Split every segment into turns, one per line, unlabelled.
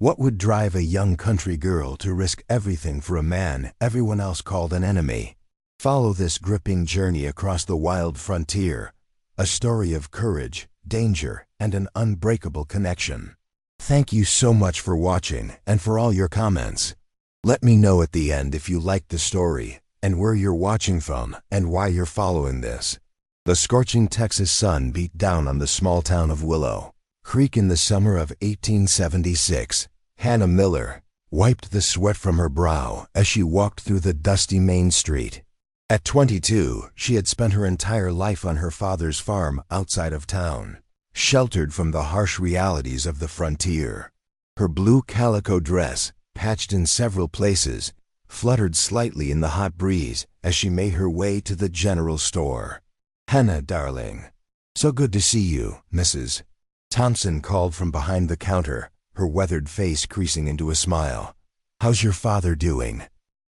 What would drive a young country girl to risk everything for a man everyone else called an enemy? Follow this gripping journey across the wild frontier, a story of courage, danger, and an unbreakable connection. Thank you so much for watching and for all your comments. Let me know at the end if you liked the story and where you're watching from and why you're following this. The scorching Texas sun beat down on the small town of Willow Creek in the summer of 1876. Hannah Miller wiped the sweat from her brow as she walked through the dusty main street. At 22, she had spent her entire life on her father's farm outside of town, sheltered from the harsh realities of the frontier. Her blue calico dress, patched in several places, fluttered slightly in the hot breeze as she made her way to the general store. "Hannah, darling. So good to see you, Mrs. Thompson called from behind the counter, her weathered face creasing into a smile. "How's your father doing?"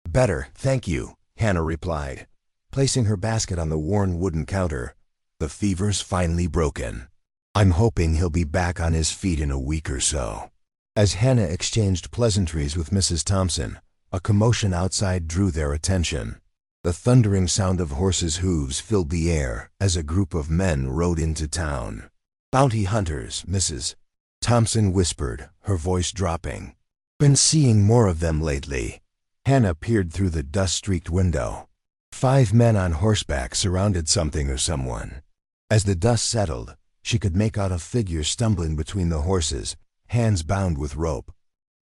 "Better, thank you," Hannah replied, placing her basket on the worn wooden counter. "The fever's finally broken. I'm hoping he'll be back on his feet in a week or so." As Hannah exchanged pleasantries with Mrs. Thompson, a commotion outside drew their attention. The thundering sound of horses' hooves filled the air as a group of men rode into town. "Bounty hunters, Mrs. Thompson whispered, her voice dropping. "Been seeing more of them lately." Hannah peered through the dust-streaked window. 5 men on horseback surrounded something or someone. As the dust settled, she could make out a figure stumbling between the horses, hands bound with rope.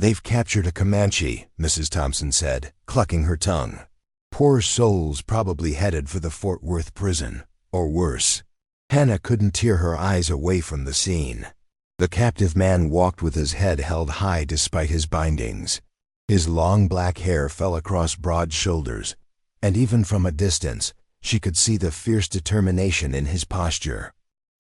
"They've captured a Comanche," Mrs. Thompson said, clucking her tongue. "Poor souls probably headed for the Fort Worth prison, or worse." Hannah couldn't tear her eyes away from the scene. The captive man walked with his head held high despite his bindings. His long black hair fell across broad shoulders, and even from a distance, she could see the fierce determination in his posture.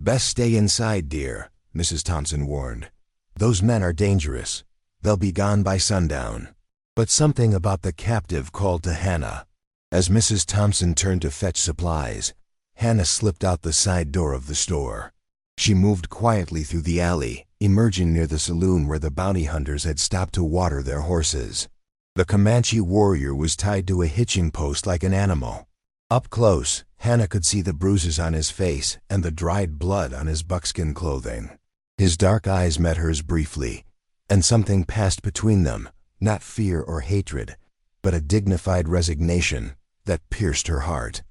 "Best stay inside, dear," Mrs. Thompson warned. "Those men are dangerous. They'll be gone by sundown." But something about the captive called to Hannah. As Mrs. Thompson turned to fetch supplies, Hannah slipped out the side door of the store. She moved quietly through the alley, emerging near the saloon where the bounty hunters had stopped to water their horses. The Comanche warrior was tied to a hitching post like an animal. Up close, Hannah could see the bruises on his face and the dried blood on his buckskin clothing. His dark eyes met hers briefly, and something passed between them, not fear or hatred, but a dignified resignation that pierced her heart.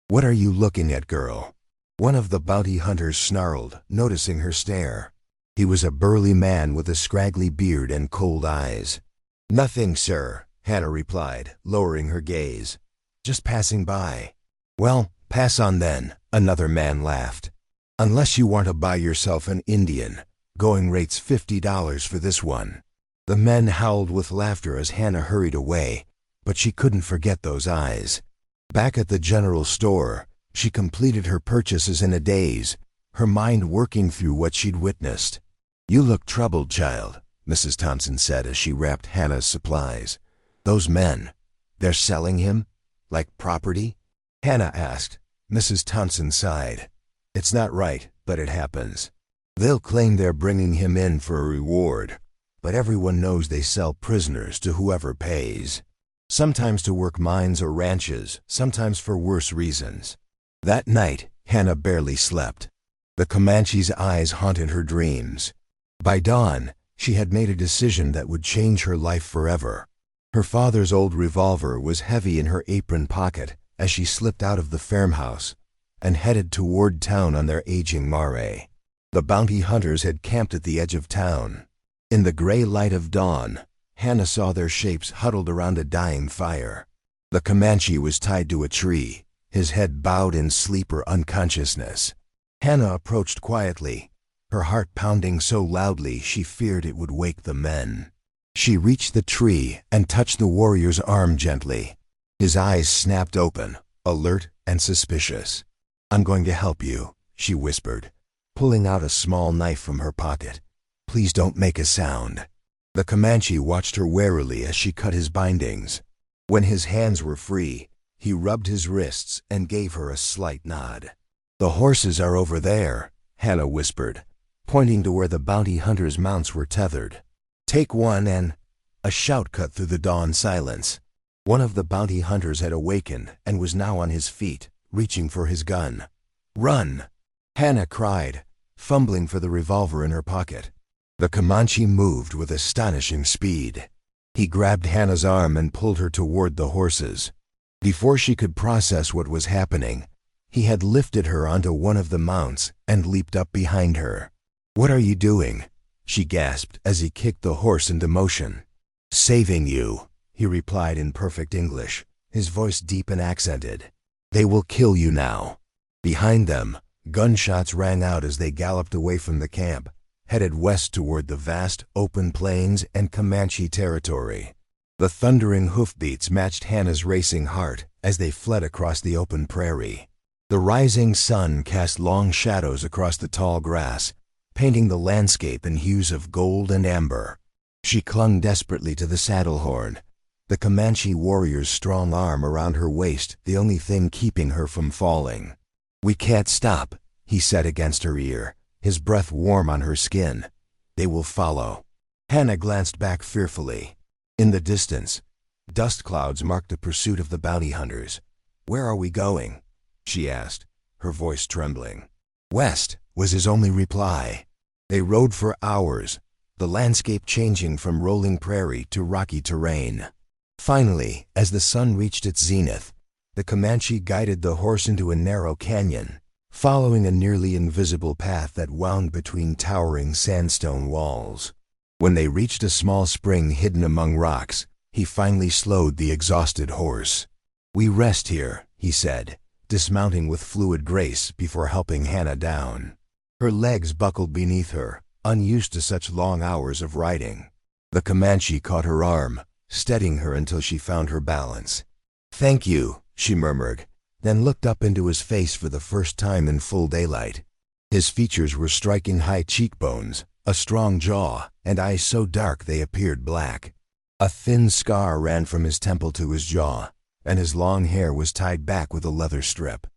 "What are you looking at, girl?" One of the bounty hunters snarled, noticing her stare. He was a burly man with a scraggly beard and cold eyes. "Nothing, sir," Hannah replied, lowering her gaze. "Just passing by." "Well, pass on then," another man laughed. "Unless you want to buy yourself an Indian, going rate's $50 for this one." The men howled with laughter as Hannah hurried away, but she couldn't forget those eyes. Back at the general store, she completed her purchases in a daze, her mind working through what she'd witnessed. "You look troubled, child," Mrs. Thompson said as she wrapped Hannah's supplies. "Those men, they're selling him? Like property?" Hannah asked. Mrs. Thompson sighed. "It's not right, but it happens. They'll claim they're bringing him in for a reward, but everyone knows they sell prisoners to whoever pays. Sometimes to work mines or ranches, sometimes for worse reasons." That night, Hannah barely slept. The Comanche's eyes haunted her dreams. By dawn, she had made a decision that would change her life forever. Her father's old revolver was heavy in her apron pocket as she slipped out of the farmhouse and headed toward town on their aging mare. The bounty hunters had camped at the edge of town. In the gray light of dawn, Hannah saw their shapes huddled around a dying fire. The Comanche was tied to a tree, his head bowed in sleep or unconsciousness. Hannah approached quietly, her heart pounding so loudly she feared it would wake the men. She reached the tree and touched the warrior's arm gently. His eyes snapped open, alert and suspicious. "I'm going to help you," she whispered, pulling out a small knife from her pocket. "Please don't make a sound." The Comanche watched her warily as she cut his bindings. When his hands were free, he rubbed his wrists and gave her a slight nod. "The horses are over there," Hannah whispered, pointing to where the bounty hunters' mounts were tethered. Take one and... A shout cut through the dawn silence. One of the bounty hunters had awakened and was now on his feet, reaching for his gun. "Run!" Hannah cried, fumbling for the revolver in her pocket. The Comanche moved with astonishing speed. He grabbed Hannah's arm and pulled her toward the horses. Before she could process what was happening, he had lifted her onto one of the mounts and leaped up behind her. "What are you doing?" she gasped as he kicked the horse into motion. "Saving you," he replied in perfect English, his voice deep and accented. "They will kill you now." Behind them, gunshots rang out as they galloped away from the camp, headed west toward the vast, open plains and Comanche territory. The thundering hoofbeats matched Hannah's racing heart as they fled across the open prairie. The rising sun cast long shadows across the tall grass, painting the landscape in hues of gold and amber. She clung desperately to the saddle horn, the Comanche warrior's strong arm around her waist the only thing keeping her from falling. "We can't stop," he said against her ear, his breath warm on her skin. "They will follow." Hannah glanced back fearfully. In the distance, dust clouds marked the pursuit of the bounty hunters. "Where are we going?" she asked, her voice trembling. "West," was his only reply. They rode for hours, the landscape changing from rolling prairie to rocky terrain. Finally, as the sun reached its zenith, the Comanche guided the horse into a narrow canyon, following a nearly invisible path that wound between towering sandstone walls. When they reached a small spring hidden among rocks, he finally slowed the exhausted horse. "We rest here," he said, dismounting with fluid grace before helping Hannah down. Her legs buckled beneath her, unused to such long hours of riding. The Comanche caught her arm, steadying her until she found her balance. "Thank you," she murmured, then looked up into his face for the first time in full daylight. His features were striking high cheekbones, a strong jaw, and eyes so dark they appeared black. A thin scar ran from his temple to his jaw, and his long hair was tied back with a leather strip.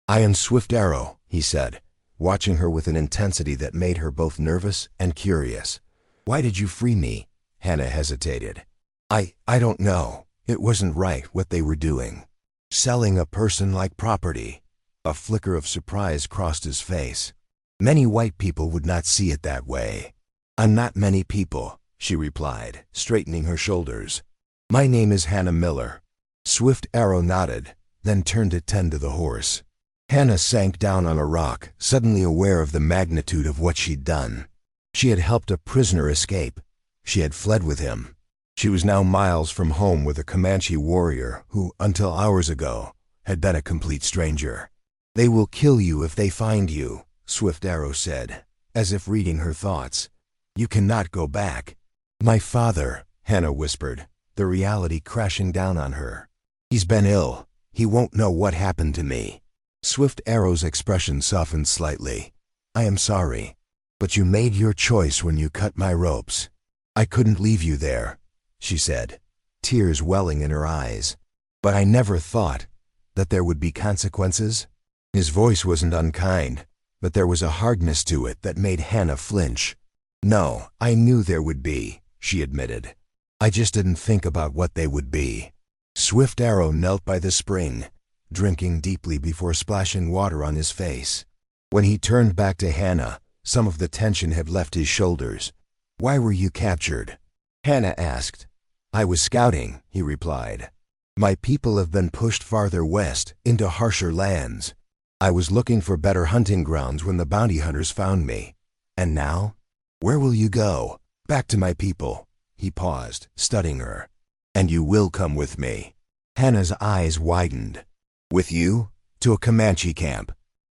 "I am Swift Arrow," he said, watching her with an intensity that made her both nervous and curious. "Why did you free me?" Hannah hesitated. I don't know. It wasn't right what they were doing. Selling a person like property." A flicker of surprise crossed his face. "Many white people would not see it that way." "I'm not many people," she replied, straightening her shoulders. "My name is Hannah Miller." Swift Arrow nodded, then turned to tend to the horse. Hannah sank down on a rock, suddenly aware of the magnitude of what she'd done. She had helped a prisoner escape. She had fled with him. She was now miles from home with a Comanche warrior who, until hours ago, had been a complete stranger. "They will kill you if they find you," Swift Arrow said, as if reading her thoughts. "You cannot go back." "My father," Hannah whispered, the reality crashing down on her. "He's been ill. He won't know what happened to me." Swift Arrow's expression softened slightly. "I am sorry, but you made your choice when you cut my ropes. I couldn't leave you there," she said, tears welling in her eyes. "But I never thought that there would be consequences." His voice wasn't unkind, but there was a hardness to it that made Hannah flinch. "No, I knew there would be," she admitted. "I just didn't think about what they would be." Swift Arrow knelt by the spring, drinking deeply before splashing water on his face. When he turned back to Hannah, some of the tension had left his shoulders. "Why were you captured?" Hannah asked. "I was scouting," he replied. "My people have been pushed farther west, into harsher lands. I was looking for better hunting grounds when the bounty hunters found me. And now? Where will you go?" "Back to my people." He paused, studying her. "And you will come with me." Hannah's eyes widened. "With you? To a Comanche camp?"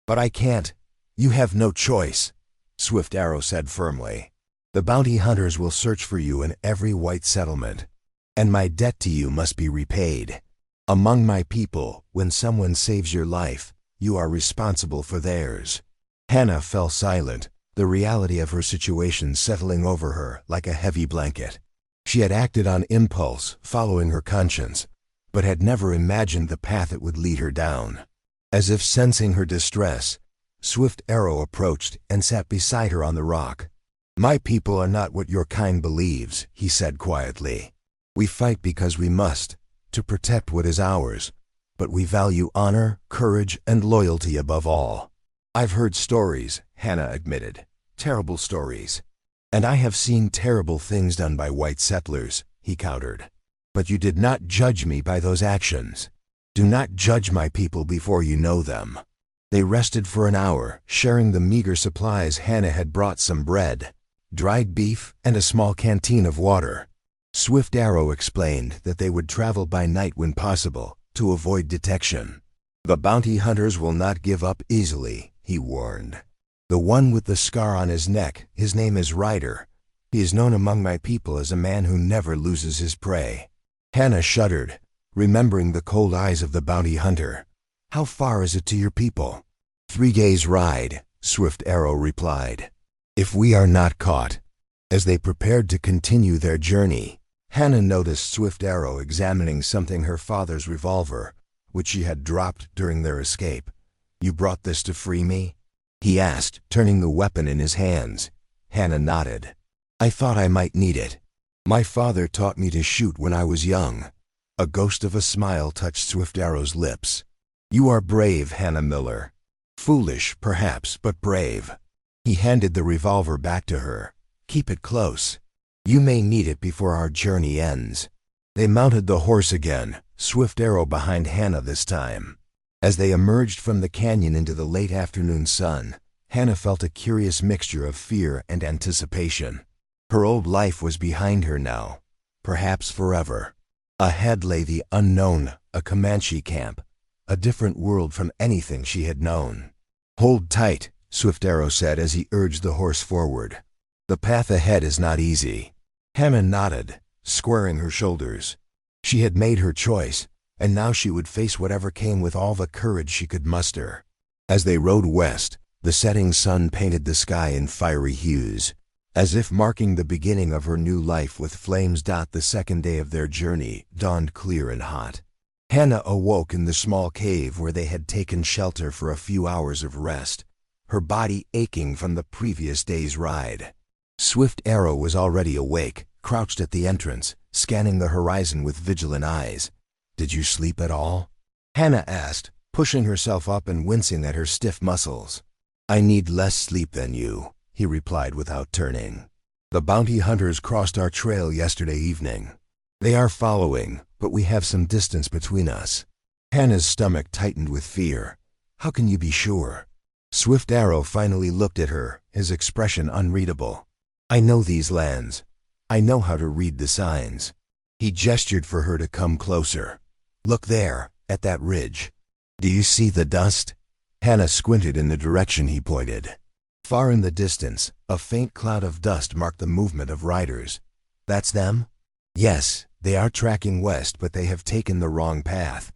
"But I can't. You have no choice," Swift Arrow said firmly. "The bounty hunters will search for you in every white settlement, and my debt to you must be repaid. Among my people, when someone saves your life, you are responsible for theirs." Hannah fell silent, the reality of her situation settling over her like a heavy blanket. She had acted on impulse, following her conscience, but had never imagined the path it would lead her down. As if sensing her distress, Swift Arrow approached and sat beside her on the rock. My people are not what your kind believes, he said quietly. We fight because we must, to protect what is ours, but we value honor, courage, and loyalty above all. I've heard stories, Hannah admitted, terrible stories. And I have seen terrible things done by white settlers, he countered. But you did not judge me by those actions. Do not judge my people before you know them. They rested for an hour, sharing the meager supplies. Hannah had brought some bread, dried beef, and a small canteen of water. Swift Arrow explained that they would travel by night when possible, to avoid detection. The bounty hunters will not give up easily, he warned. The one with the scar on his neck, his name is Ryder. He is known among my people as a man who never loses his prey. Hannah shuddered, remembering the cold eyes of the bounty hunter. How far is it to your people? 3 days' ride, Swift Arrow replied. If we are not caught. As they prepared to continue their journey, Hannah noticed Swift Arrow examining something, her father's revolver, which she had dropped during their escape. You brought this to free me? He asked, turning the weapon in his hands. Hannah nodded. I thought I might need it. My father taught me to shoot when I was young. A ghost of a smile touched Swift Arrow's lips. You are brave, Hannah Miller. Foolish, perhaps, but brave. He handed the revolver back to her. Keep it close. You may need it before our journey ends. They mounted the horse again, Swift Arrow behind Hannah this time. As they emerged from the canyon into the late afternoon sun, Hannah felt a curious mixture of fear and anticipation. Her old life was behind her now, perhaps forever. Ahead lay the unknown, a Comanche camp, a different world from anything she had known. Hold tight, Swift Arrow said as he urged the horse forward. The path ahead is not easy. Hannah nodded, squaring her shoulders. She had made her choice, and now she would face whatever came with all the courage she could muster. As they rode west, the setting sun painted the sky in fiery hues, as if marking the beginning of her new life with flames. The second day of their journey dawned clear and hot. Hannah awoke in the small cave where they had taken shelter for a few hours of rest, her body aching from the previous day's ride. Swift Arrow was already awake, crouched at the entrance, scanning the horizon with vigilant eyes. Did you sleep at all? Hannah asked, pushing herself up and wincing at her stiff muscles. I need less sleep than you, he replied without turning. The bounty hunters crossed our trail yesterday evening. They are following, but we have some distance between us. Hannah's stomach tightened with fear. How can you be sure? Swift Arrow finally looked at her, his expression unreadable. I know these lands. I know how to read the signs. He gestured for her to come closer. Look there, at that ridge. Do you see the dust? Hannah squinted in the direction he pointed. Far in the distance, a faint cloud of dust marked the movement of riders. That's them? Yes, they are tracking west, but they have taken the wrong path.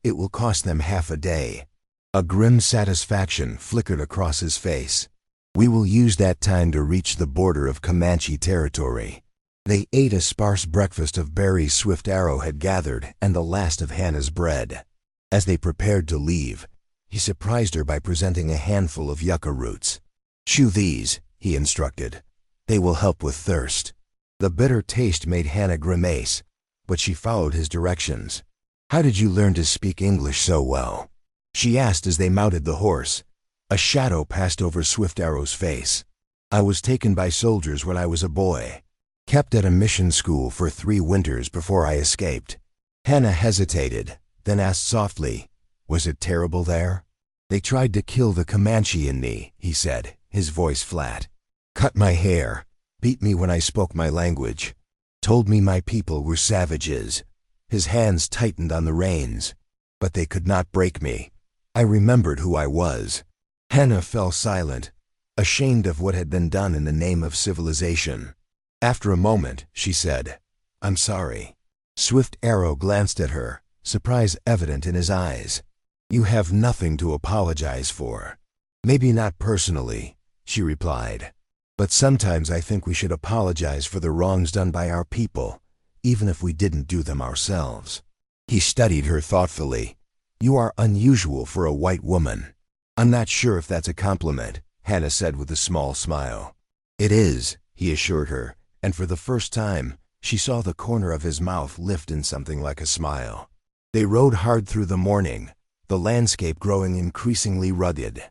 It will cost them half a day. A grim satisfaction flickered across his face. We will use that time to reach the border of Comanche territory. They ate a sparse breakfast of berries Swift Arrow had gathered and the last of Hannah's bread. As they prepared to leave, he surprised her by presenting a handful of yucca roots. Chew these, he instructed. They will help with thirst. The bitter taste made Hannah grimace, but she followed his directions. How did you learn to speak English so well? She asked as they mounted the horse. A shadow passed over Swift Arrow's face. I was taken by soldiers when I was a boy. Kept at a mission school for 3 winters before I escaped. Hannah hesitated, then asked softly, was it terrible there? They tried to kill the Comanche in me, he said, his voice flat. Cut my hair, beat me when I spoke my language, told me my people were savages. His hands tightened on the reins. But they could not break me. I remembered who I was. Hannah fell silent, ashamed of what had been done in the name of civilization. After a moment, she said, I'm sorry. Swift Arrow glanced at her, surprise evident in his eyes. You have nothing to apologize for. Maybe not personally, she replied. But sometimes I think we should apologize for the wrongs done by our people, even if we didn't do them ourselves. He studied her thoughtfully. You are unusual for a white woman. I'm not sure if that's a compliment, Hannah said with a small smile. It is, he assured her, and for the first time, she saw the corner of his mouth lift in something like a smile. They rode hard through the morning, the landscape growing increasingly rugged.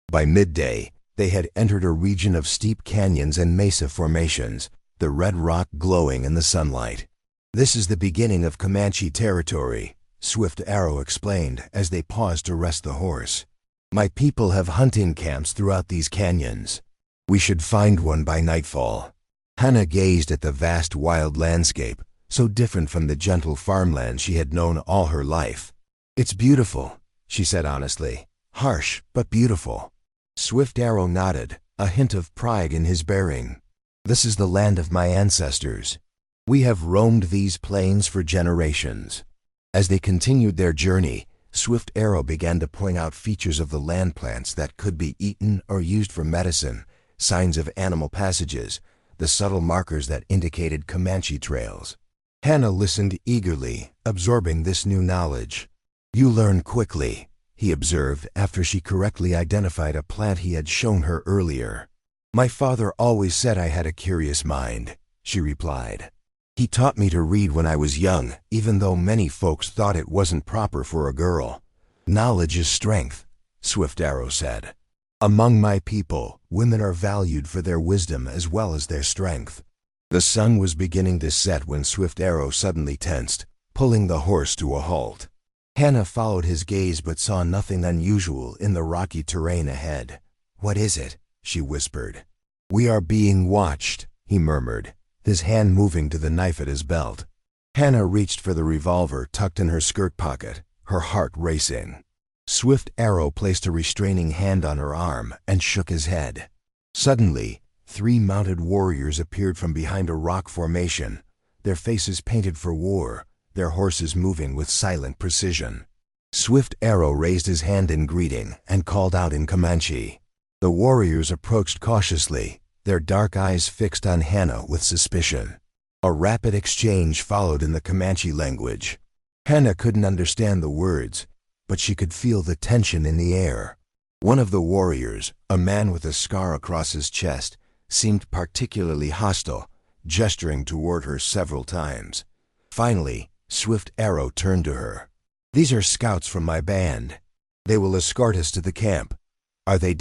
By midday, they had entered a region of steep canyons and mesa formations, the red rock glowing in the sunlight. "This is the beginning of Comanche territory," Swift Arrow explained as they paused to rest the horse. "My people have hunting camps throughout these canyons. We should find one by nightfall." Hannah gazed at the vast wild landscape, so different from the gentle farmland she had known all her life. "It's beautiful," she said honestly. "Harsh, but beautiful." Swift Arrow nodded, a hint of pride in his bearing. "This is the land of my ancestors. We have roamed these plains for generations." As they continued their journey, Swift Arrow began to point out features of the land plants that could be eaten or used for medicine, signs of animal passages, the subtle markers that indicated Comanche trails. Hannah listened eagerly, absorbing this new knowledge. "You learn quickly," he observed after she correctly identified a plant he had shown her earlier. "My father always said I had a curious mind," she replied. "He taught me to read when I was young, even though many folks thought it wasn't proper for a girl." "Knowledge is strength," Swift Arrow said. "Among my people, women are valued for their wisdom as well as their strength." The sun was beginning to set when Swift Arrow suddenly tensed, pulling the horse to a halt. Hannah followed his gaze but saw nothing unusual in the rocky terrain ahead. "What is it?" she whispered. "We are being watched," he murmured, his hand moving to the knife at his belt. Hannah reached for the revolver tucked in her skirt pocket, her heart racing. Swift Arrow placed a restraining hand on her arm and shook his head. Suddenly, 3 mounted warriors appeared from behind a rock formation, their faces painted for war, their horses moving with silent precision. Swift Arrow raised his hand in greeting and called out in Comanche. The warriors approached cautiously, their dark eyes fixed on Hannah with suspicion. A rapid exchange followed in the Comanche language. Hannah couldn't understand the words, but she could feel the tension in the air. One of the warriors, a man with a scar across his chest, seemed particularly hostile, gesturing toward her several times. Finally, Swift Arrow turned to her. "These are scouts from my band. They will escort us to the camp. Are they ...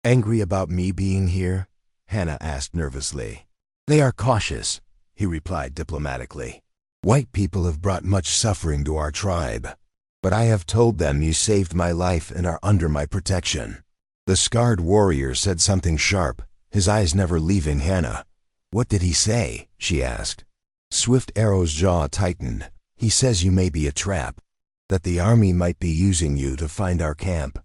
angry about me being here?" Hannah asked nervously. "They are cautious," he replied diplomatically. "White people have brought much suffering to our tribe. But I have told them you saved my life and are under my protection." The scarred warrior said something sharp, his eyes never leaving Hannah. "What did he say?" she asked. Swift Arrow's jaw tightened. "He says you may be a trap, that the army might be using you to find our camp."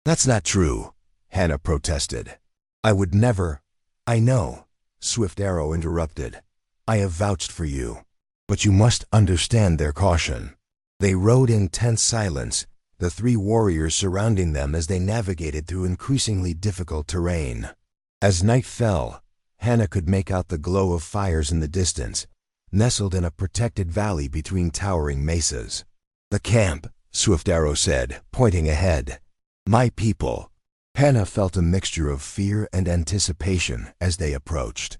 "That's not true," Hannah protested. "I would never—" "I know," Swift Arrow interrupted. "I have vouched for you. But you must understand their caution." They rode in tense silence, the 3 warriors surrounding them as they navigated through increasingly difficult terrain. As night fell, Hannah could make out the glow of fires in the distance, nestled in a protected valley between towering mesas. "The camp," Swift Arrow said, pointing ahead. "My people." Hannah felt a mixture of fear and anticipation as they approached.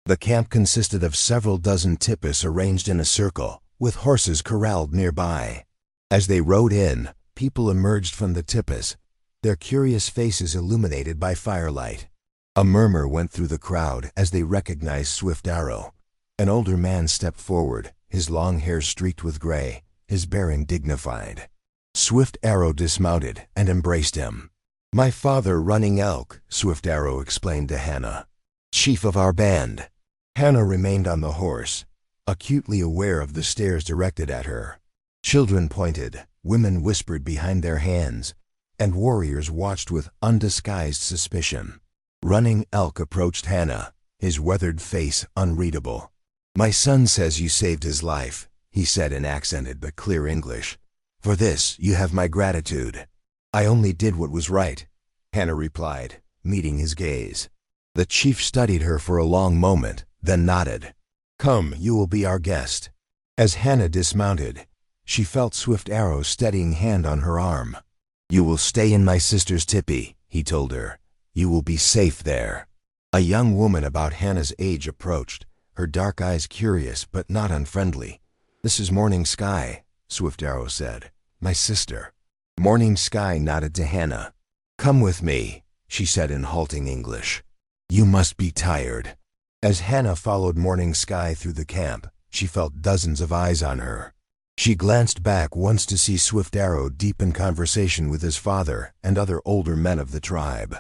The camp consisted of several dozen tipis arranged in a circle, with horses corralled nearby. As they rode in, people emerged from the tipis, their curious faces illuminated by firelight. A murmur went through the crowd as they recognized Swift Arrow. An older man stepped forward, his long hair streaked with gray, his bearing dignified. Swift Arrow dismounted and embraced him. "My father Running Elk," Swift Arrow explained to Hannah. "Chief of our band." Hannah remained on the horse, acutely aware of the stares directed at her. Children pointed, women whispered behind their hands, and warriors watched with undisguised suspicion. Running Elk approached Hannah, his weathered face unreadable. "My son says you saved his life," he said in accented but clear English. "For this, you have my gratitude." "I only did what was right," Hannah replied, meeting his gaze. The chief studied her for a long moment, then nodded. "Come, you will be our guest." As Hannah dismounted, she felt Swift Arrow's steadying hand on her arm. "You will stay in my sister's tipi," he told her. "You will be safe there." A young woman about Hannah's age approached, her dark eyes curious but not unfriendly. "This is Morning Sky," Swift Arrow said. "My sister." Morning Sky nodded to Hannah. "Come with me," she said in halting English. "You must be tired." As Hannah followed Morning Sky through the camp, she felt dozens of eyes on her. She glanced back once to see Swift Arrow deep in conversation with his father and other older men of the tribe.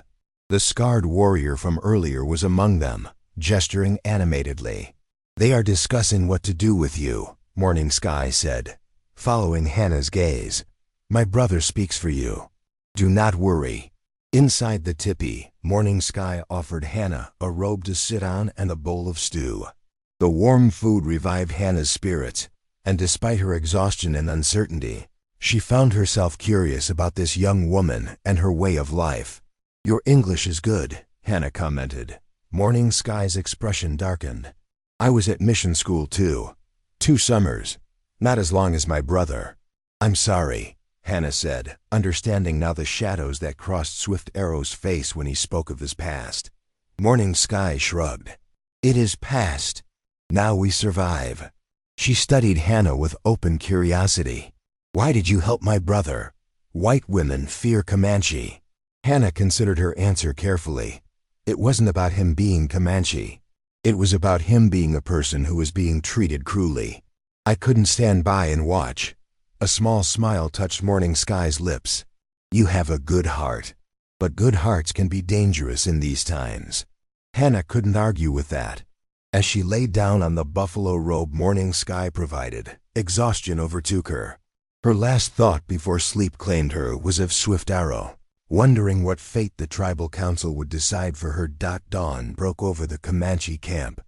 The scarred warrior from earlier was among them, gesturing animatedly. "They are discussing what to do with you," Morning Sky said, following Hannah's gaze. "My brother speaks for you. Do not worry." Inside the tipi, Morning Sky offered Hannah a robe to sit on and a bowl of stew. The warm food revived Hannah's spirits, and despite her exhaustion and uncertainty, she found herself curious about this young woman and her way of life. "Your English is good," Hannah commented. Morning Sky's expression darkened. "I was at mission school too. 2 summers. Not as long as my brother." "I'm sorry," Hannah said, understanding now the shadows that crossed Swift Arrow's face when he spoke of his past. Morning Sky shrugged. "It is past. Now we survive." She studied Hannah with open curiosity. "Why did you help my brother? White women fear Comanche." Hannah considered her answer carefully. It wasn't about him being Comanche. It was about him being a person who was being treated cruelly. "I couldn't stand by and watch." A small smile touched Morning Sky's lips. "You have a good heart. But good hearts can be dangerous in these times." Hannah couldn't argue with that. As she lay down on the buffalo robe Morning Sky provided, exhaustion overtook her. Her last thought before sleep claimed her was of Swift Arrow, wondering what fate the tribal council would decide for her. Dawn broke over the Comanche camp,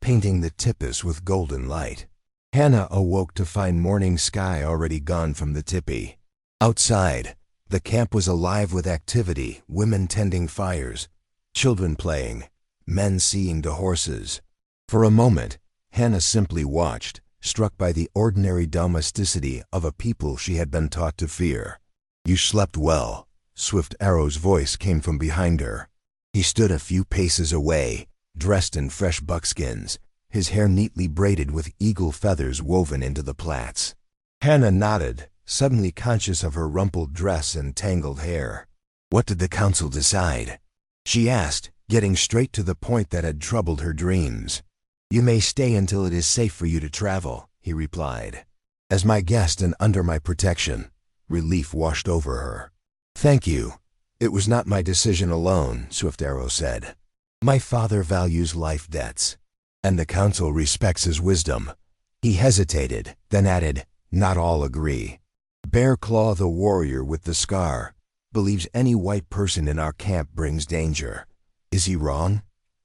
painting the tipis with golden light. Hannah awoke to find Morning Sky already gone from the tipi. Outside, the camp was alive with activity, women tending fires, children playing, men seeing to horses. For a moment, Hannah simply watched, struck by the ordinary domesticity of a people she had been taught to fear. "You slept well," Swift Arrow's voice came from behind her. He stood a few paces away, dressed in fresh buckskins, his hair neatly braided with eagle feathers woven into the plaits. Hannah nodded, suddenly conscious of her rumpled dress and tangled hair. "What did the council decide?" she asked, getting straight to the point that had troubled her dreams. "You may stay until it is safe for you to travel," he replied. "As my guest and under my protection." Relief washed over her. "Thank you. It was not my decision alone," Swift Arrow said. "My father values life debts, and the council respects his wisdom." He hesitated, then added, "Not all agree. Bear Claw, the warrior with the scar, believes any white person in our camp brings danger." "Is he wrong?"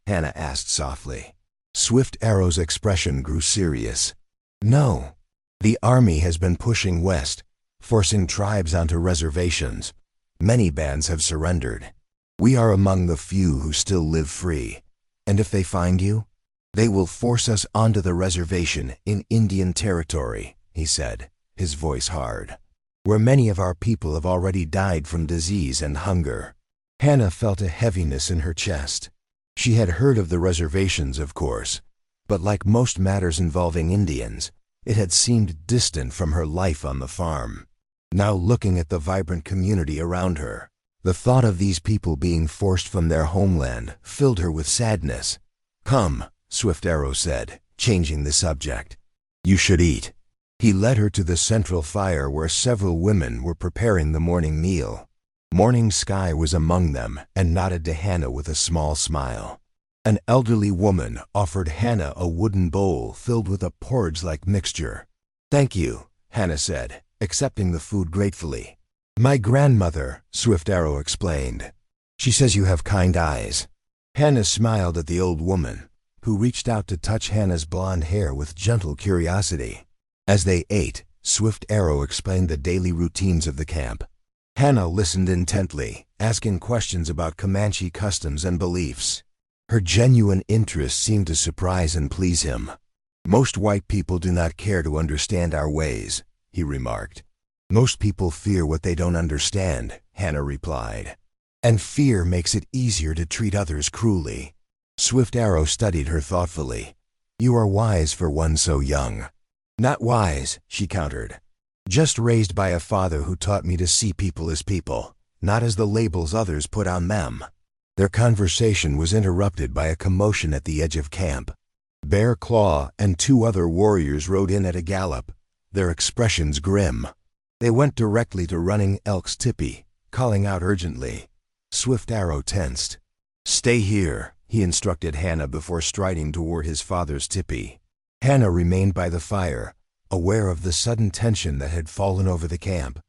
Hannah asked softly. Swift Arrow's expression grew serious. "No. The army has been pushing west, forcing tribes onto reservations. Many bands have surrendered. We are among the few who still live free. And if they find you, they will force us onto the reservation in Indian territory," he said, his voice hard, "where many of our people have already died from disease and hunger." Hannah felt a heaviness in her chest. She had heard of the reservations, of course, but like most matters involving Indians, it had seemed distant from her life on the farm. Now looking at the vibrant community around her, the thought of these people being forced from their homeland filled her with sadness. "Come," Swift Arrow said, changing the subject. "You should eat." He led her to the central fire where several women were preparing the morning meal. Morning Sky was among them and nodded to Hannah with a small smile. An elderly woman offered Hannah a wooden bowl filled with a porridge-like mixture. "Thank you," Hannah said, accepting the food gratefully. "My grandmother," Swift Arrow explained. "She says you have kind eyes." Hannah smiled at the old woman, who reached out to touch Hannah's blonde hair with gentle curiosity. As they ate, Swift Arrow explained the daily routines of the camp. Hannah listened intently, asking questions about Comanche customs and beliefs. Her genuine interest seemed to surprise and please him. "Most white people do not care to understand our ways," he remarked. "Most people fear what they don't understand," Hannah replied. "And fear makes it easier to treat others cruelly." Swift Arrow studied her thoughtfully. You are wise for one so young. Not wise, she countered. Just raised by a father who taught me to see people as people, not as the labels others put on them. Their conversation was interrupted by a commotion at the edge of camp. Bear Claw and 2 other warriors rode in at a gallop, their expressions grim. They went directly to Running Elk's tipi, calling out urgently. Swift Arrow tensed. Stay here, he instructed Hannah before striding toward his father's tipi. Hannah remained by the fire, aware of the sudden tension that had fallen over the camp.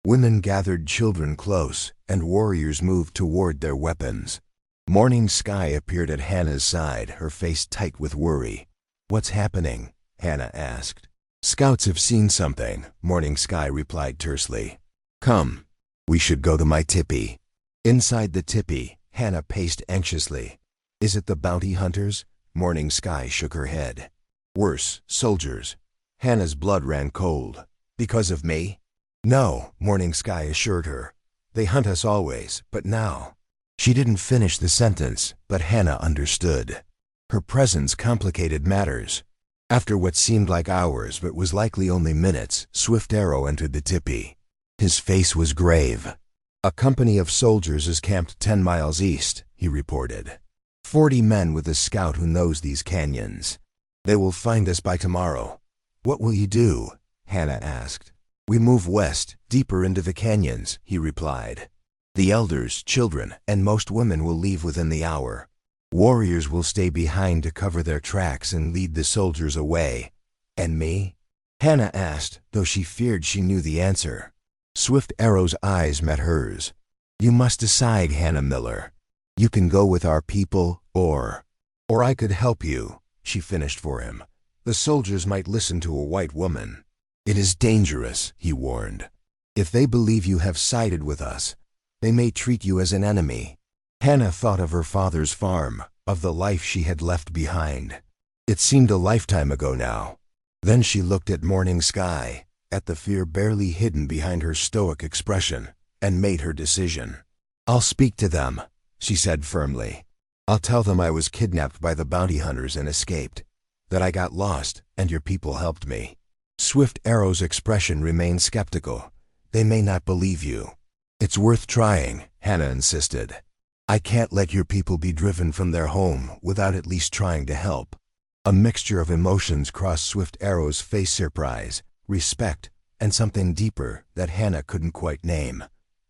Women gathered children close, and warriors moved toward their weapons. Morning Sky appeared at Hannah's side, her face tight with worry. What's happening? Hannah asked. Scouts have seen something, Morning Sky replied tersely. Come. We should go to my tipi. Inside the tipi, Hannah paced anxiously. Is it the bounty hunters? Morning Sky shook her head. Worse, soldiers. Hannah's blood ran cold. Because of me? No, Morning Sky assured her. They hunt us always, but now. She didn't finish the sentence, but Hannah understood. Her presence complicated matters. After what seemed like hours but was likely only minutes, Swift Arrow entered the tipi. His face was grave. A company of soldiers is camped 10 miles east, he reported. 40 men with a scout who knows these canyons. They will find us by tomorrow. What will you do? Hannah asked. We move west, deeper into the canyons, he replied. The elders, children, and most women will leave within the hour. Warriors will stay behind to cover their tracks and lead the soldiers away. And me? Hannah asked, though she feared she knew the answer. Swift Arrow's eyes met hers. You must decide, Hannah Miller. You can go with our people, or I could help you, she finished for him. The soldiers might listen to a white woman. It is dangerous, he warned. If they believe you have sided with us, they may treat you as an enemy. Hannah thought of her father's farm, of the life she had left behind. It seemed a lifetime ago now. Then she looked at Morning Sky, at the fear barely hidden behind her stoic expression, and made her decision. I'll speak to them, she said firmly. I'll tell them I was kidnapped by the bounty hunters and escaped, that I got lost and your people helped me. Swift Arrow's expression remained skeptical. They may not believe you. It's worth trying, Hannah insisted. I can't let your people be driven from their home without at least trying to help. A mixture of emotions crossed Swift Arrow's face: surprise, respect, and something deeper that Hannah couldn't quite name.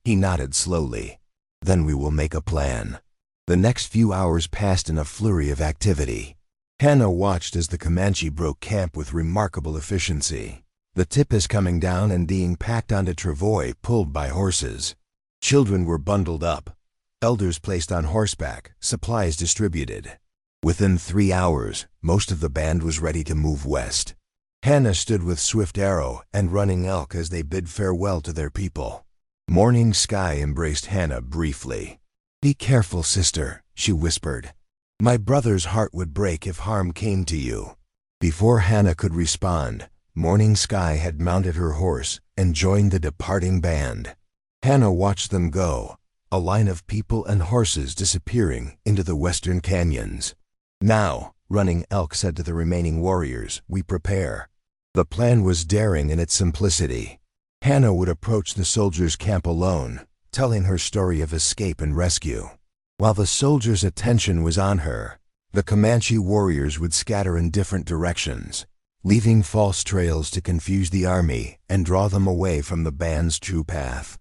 He nodded slowly. Then we will make a plan. The next few hours passed in a flurry of activity. Hannah watched as the Comanche broke camp with remarkable efficiency. The tip is coming down and being packed onto travois pulled by horses. Children were bundled up, elders placed on horseback, supplies distributed. Within 3 hours, most of the band was ready to move west. Hannah stood with Swift Arrow and Running Elk as they bid farewell to their people. Morning Sky embraced Hannah briefly. Be careful, sister, she whispered. My brother's heart would break if harm came to you. Before Hannah could respond, Morning Sky had mounted her horse and joined the departing band. Hannah watched them go, a line of people and horses disappearing into the western canyons. Now, Running Elk said to the remaining warriors, we prepare. The plan was daring in its simplicity. Hannah would approach the soldiers' camp alone, telling her story of escape and rescue. While the soldiers' attention was on her, the Comanche warriors would scatter in different directions, leaving false trails to confuse the army and draw them away from the band's true path.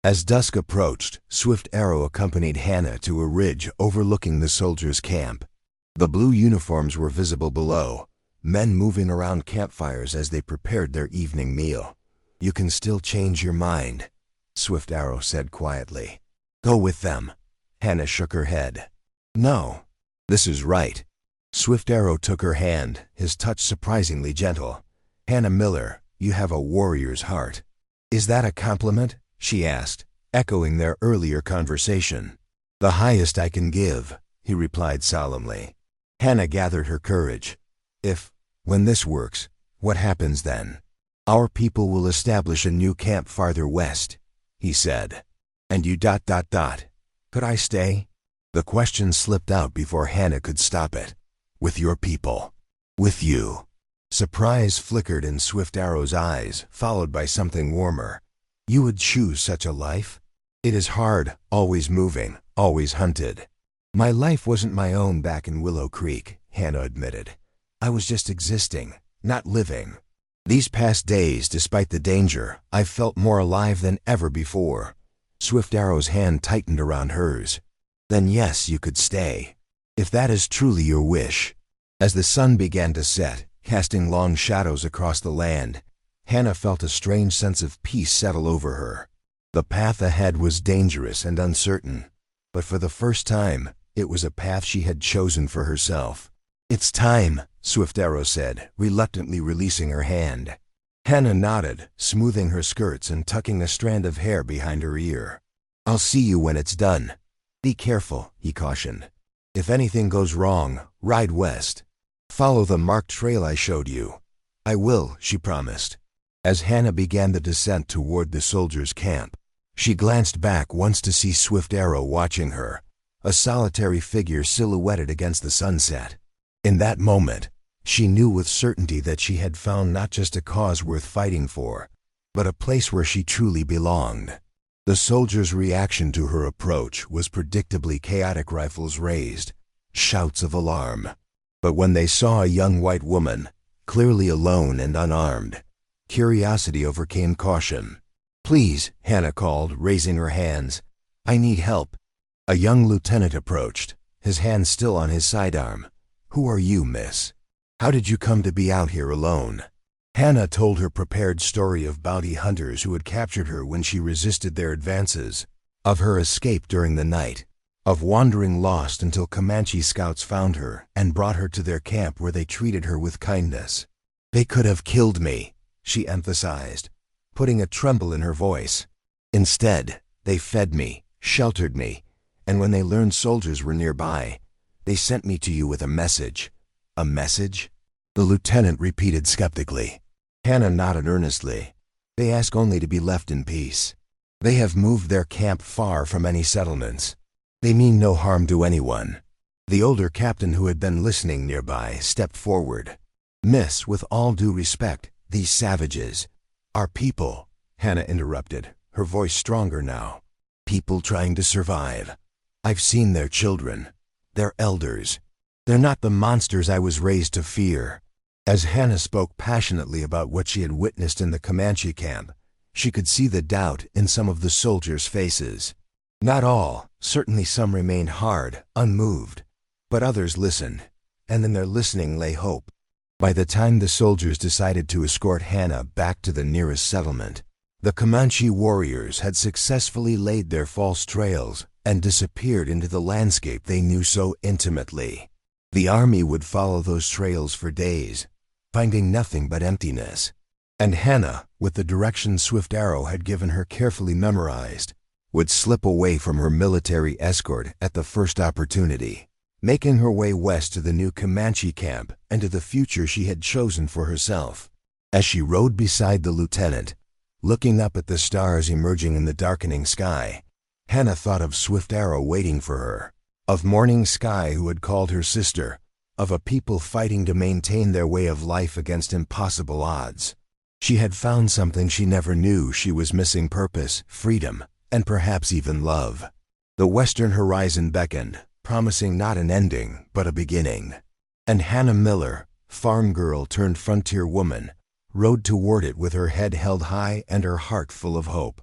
As dusk approached, Swift Arrow accompanied Hannah to a ridge overlooking the soldiers' camp. The blue uniforms were visible below, men moving around campfires as they prepared their evening meal. You can still change your mind, Swift Arrow said quietly. Go with them. Hannah shook her head. No, this is right. Swift Arrow took her hand, his touch surprisingly gentle. Hannah Miller, you have a warrior's heart. Is that a compliment? She asked, echoing their earlier conversation. The highest I can give, he replied solemnly. Hannah gathered her courage. When this works, what happens then? Our people will establish a new camp farther west, he said. And you ... Could I stay? The question slipped out before Hannah could stop it. With your people. With you. Surprise flickered in Swift Arrow's eyes, followed by something warmer. You would choose such a life? It is hard, always moving, always hunted. My life wasn't my own back in Willow Creek, Hannah admitted. I was just existing, not living. These past days, despite the danger, I felt more alive than ever before. Swift Arrow's hand tightened around hers. Then yes, you could stay. If that is truly your wish. As the sun began to set, casting long shadows across the land, Hannah felt a strange sense of peace settle over her. The path ahead was dangerous and uncertain, but for the first time, it was a path she had chosen for herself. It's time, Swift Arrow said, reluctantly releasing her hand. Hannah nodded, smoothing her skirts and tucking a strand of hair behind her ear. I'll see you when it's done. Be careful, he cautioned. If anything goes wrong, ride west. Follow the marked trail I showed you. I will, she promised. As Hannah began the descent toward the soldiers' camp, she glanced back once to see Swift Arrow watching her, a solitary figure silhouetted against the sunset. In that moment, she knew with certainty that she had found not just a cause worth fighting for, but a place where she truly belonged. The soldiers' reaction to her approach was predictably chaotic, rifles raised, shouts of alarm. But when they saw a young white woman, clearly alone and unarmed, curiosity overcame caution. Please, Hannah called, raising her hands. I need help. A young lieutenant approached, his hand still on his sidearm. Who are you, miss? How did you come to be out here alone? Hannah told her prepared story of bounty hunters who had captured her when she resisted their advances, of her escape during the night, of wandering lost until Comanche scouts found her and brought her to their camp where they treated her with kindness. They could have killed me, she emphasized, putting a tremble in her voice. Instead, they fed me, sheltered me, and when they learned soldiers were nearby, they sent me to you with a message. A message? The lieutenant repeated skeptically. Hannah nodded earnestly. They ask only to be left in peace. They have moved their camp far from any settlements. They mean no harm to anyone. The older captain who had been listening nearby stepped forward. Miss, with all due respect, these savages, our people, Hannah interrupted, her voice stronger now. People trying to survive. I've seen their children. They're elders. They're not the monsters I was raised to fear. As Hannah spoke passionately about what she had witnessed in the Comanche camp, she could see the doubt in some of the soldiers' faces. Not all, certainly some remained hard, unmoved, but others listened, and in their listening lay hope. By the time the soldiers decided to escort Hannah back to the nearest settlement, the Comanche warriors had successfully laid their false trails and disappeared into the landscape they knew so intimately. The army would follow those trails for days, finding nothing but emptiness. And Hannah, with the directions Swift Arrow had given her carefully memorized, would slip away from her military escort at the first opportunity, making her way west to the new Comanche camp and to the future she had chosen for herself. As she rode beside the lieutenant, looking up at the stars emerging in the darkening sky, Hannah thought of Swift Arrow waiting for her, of Morning Sky who had called her sister, of a people fighting to maintain their way of life against impossible odds. She had found something she never knew she was missing: purpose, freedom, and perhaps even love. The western horizon beckoned, promising not an ending, but a beginning. And Hannah Miller, farm girl turned frontier woman, rode toward it with her head held high and her heart full of hope.